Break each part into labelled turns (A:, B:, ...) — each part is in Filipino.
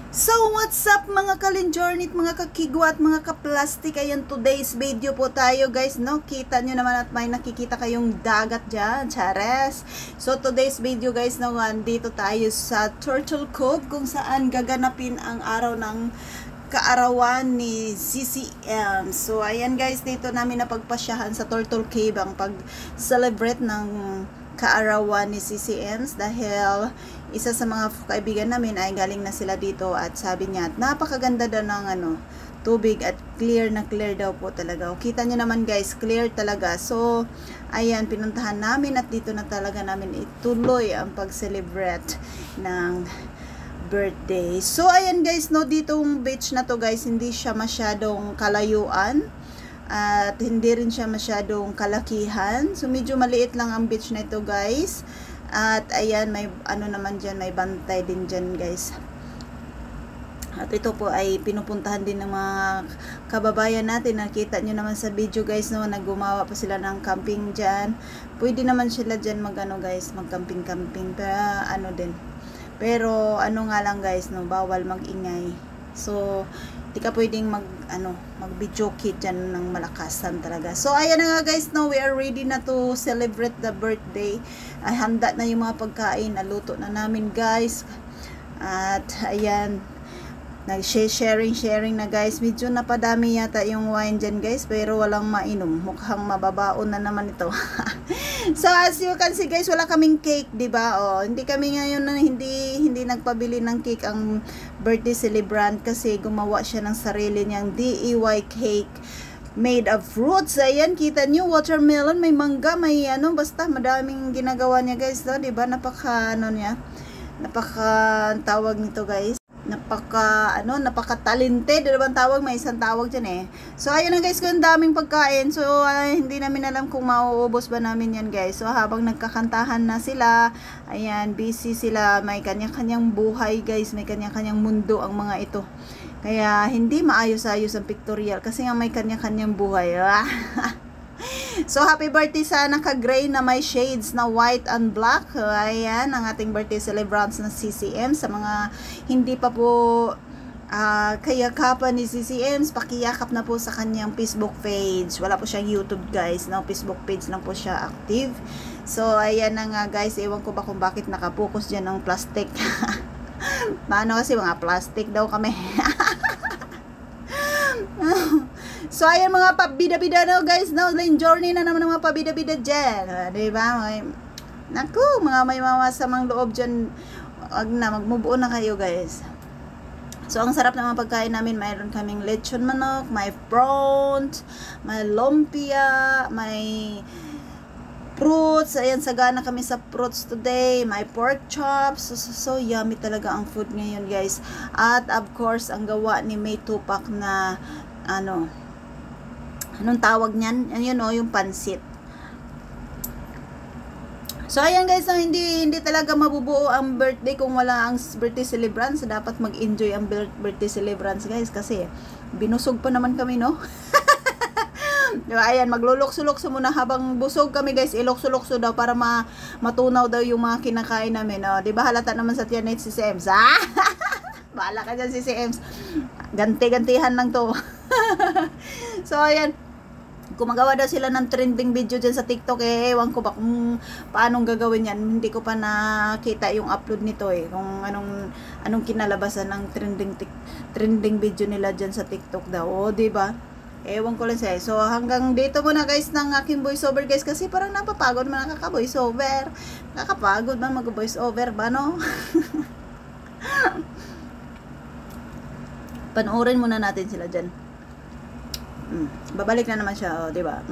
A: So, what's up mga kalinjornit, mga kakigwa at mga kaplastik? Ayan, today's video po tayo guys, no? Kita nyo naman at may nakikita kayong dagat dyan, chares. So, today's video guys, no, andito tayo sa Turtle Cove kung saan gaganapin ang araw ng kaarawan ni CCM. So, ayan guys, dito namin napagpasyahan sa Turtle Cave ang pag-celebrate ng kaarawan ni CCMs dahil isa sa mga kaibigan namin ay galing na sila dito at sabi niya at napakaganda daw ng tubig at clear na clear daw po talaga. O, kita nyo naman guys, clear talaga. So, ayan, pinuntahan namin at dito na talaga namin ituloy ang pag-celebrate ng birthday. So, ayan guys, no, ditong beach na to guys, hindi siya masyadong kalayuan. At hindi rin siya masyadong kalakihan. So, medyo maliit lang ang beach na ito, guys. At, ayan, may, naman dyan, may bantay din dyan, guys. At ito po ay pinupuntahan din ng mga kababayan natin. Nakita nyo naman sa video, guys, no, naggumawa pa sila ng camping dyan. Pwede naman sila dyan guys, mag-camping-camping. Pero, din. Pero, nga lang, guys, no, bawal mag-ingay. So, di ka pwedeng mag-video kit dyan ng malakasan talaga. So, ayan na nga guys, no, we are ready na to celebrate the birthday. Ay, handa na yung mga pagkain. Naluto na namin guys. At, ayan, nag-sharing na guys. Medyo napadami yata yung wine dyan guys, pero walang mainom. Mukhang mababaon na naman ito. So, as you can see guys, wala kaming cake, diba? O, hindi kami ngayon hindi nagpabili ng cake ang birthday celebrant kasi gumawa siya ng sarili niyang DIY cake made of fruits. Ayan, kita niyo, watermelon, may mangga, may basta madaming ginagawa niya guys, no? Diba? Napaka tawag nito guys. Napaka-talented, ano bang tawag? May isang tawag dyan eh. So, ayun na guys, kung daming pagkain. So, hindi namin alam kung mauubos ba namin yan guys. So, habang nagkakantahan na sila, ayan, busy sila. May kanya-kanyang buhay guys. May kanya-kanyang mundo ang mga ito. Kaya, hindi maayos-ayos ang pictorial. Kasi nga may kanya-kanyang buhay. So, happy birthday sa naka-gray na may shades na white and black. Ayan, ang ating birthday celebrants na CCM. Sa mga hindi pa po kayakapan ni CCM, pakiyakap na po sa kanyang Facebook page. Wala po siyang YouTube guys, no? Facebook page lang po siya active. So, ayan na nga guys, ewan ko ba kung bakit nakapokus dyan ng plastic. Paano kasi mga plastic daw kami. So, ayan mga pabida-bida na guys, no? Lane journey na naman ng mga pabida-bida dyan. Diba? Naku, may masamang loob dyan. Wag na, magmubuo na kayo guys. So, ang sarap ng mga pagkain namin. Mayroon kaming lechon manok, may prawns, may lumpia, may fruits. Ayan, sagana kami sa fruits today. May pork chops. So yummy talaga ang food ngayon guys. At of course, ang gawa ni May Tupac na anong tawag niyan? Ayun yung pansit. So, ayan guys, hindi talaga mabubuo ang birthday kung wala ang birthday celebrants. Dapat mag-enjoy ang birthday celebrants guys kasi binusog pa naman kami, no? Diba, ayan, maglulukso-lukso muna habang busog kami guys. Ilukso-lukso daw para matunaw daw yung mga kinakain namin. Diba, halata naman sa tiyan si CMs. Bahala ka dyan si CMs. Ganti-gantihan lang to. So, ayan. Gumagawa daw sila ng trending video dyan sa TikTok eh. Ewan ko ba kung paanong gagawin yan. Hindi ko pa nakita yung upload nito eh. Kung anong kinalabasan ng trending video nila dyan sa TikTok daw. O, diba? Ewan ko lang siya. So, hanggang dito muna guys ng aking voiceover guys. Kasi parang napapagod man nakaka-voiceover. Nakakapagod man mag-voiceover ba, no? Panoorin muna natin sila dyan. Babalik na naman siya, diba?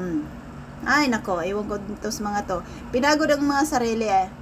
A: Ay, nako, ewan ko dito sa mga to. Pinagod ang mga sarili eh.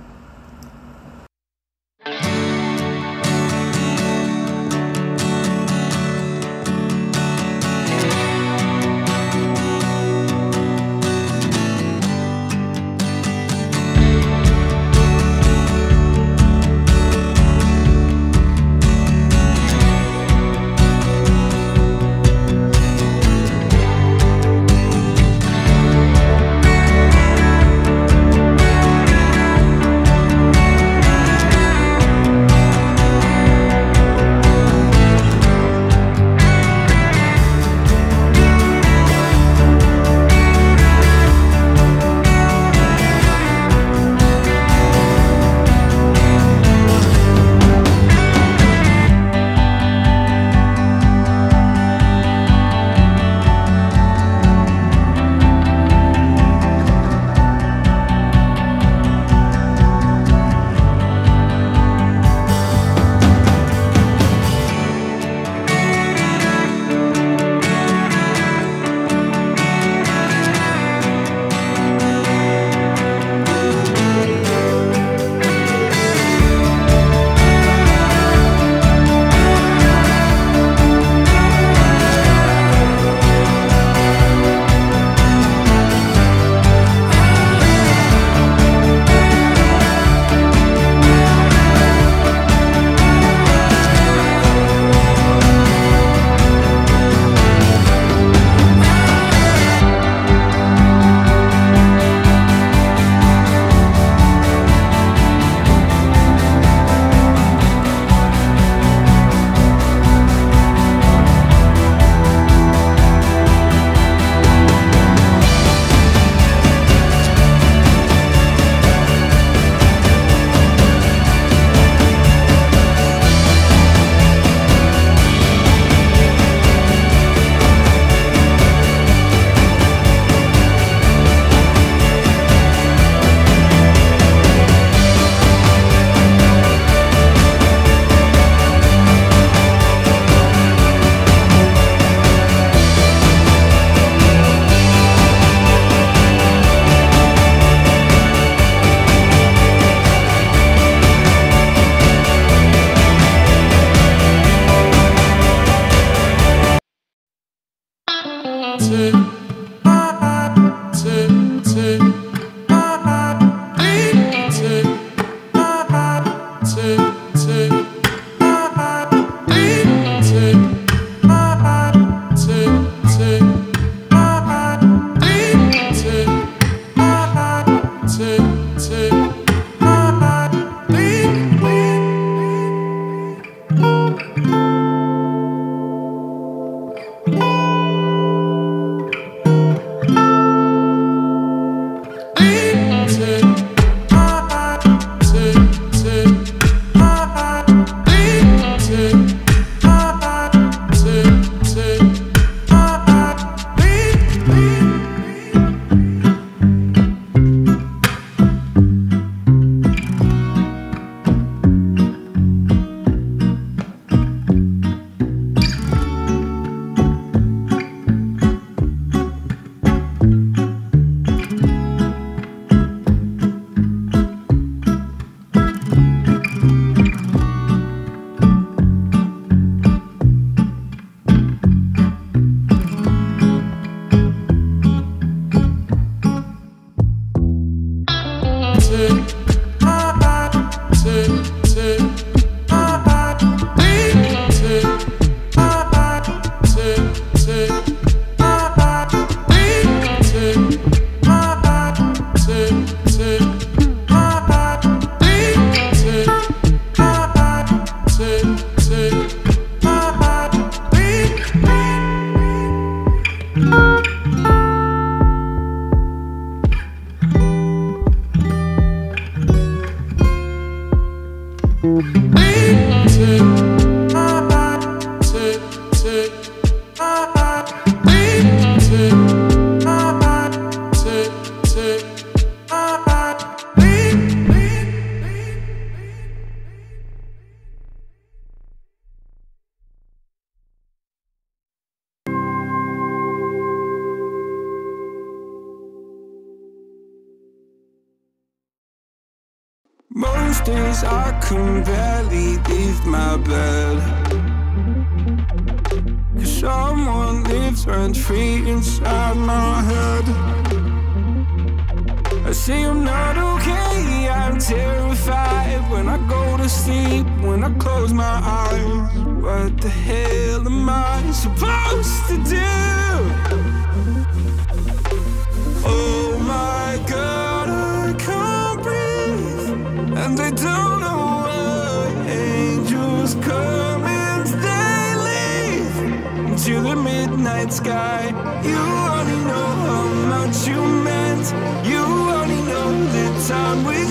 B: Most days I can barely leave my bed, 'cause someone lives rent-free inside my head. I say I'm not okay, I'm terrified when I go to sleep, when I close my eyes. What the hell am I supposed to do? Oh my God, I can't breathe, and I don't know why. Angels come and they leave into the midnight sky. You only know how much you meant. You only know the time we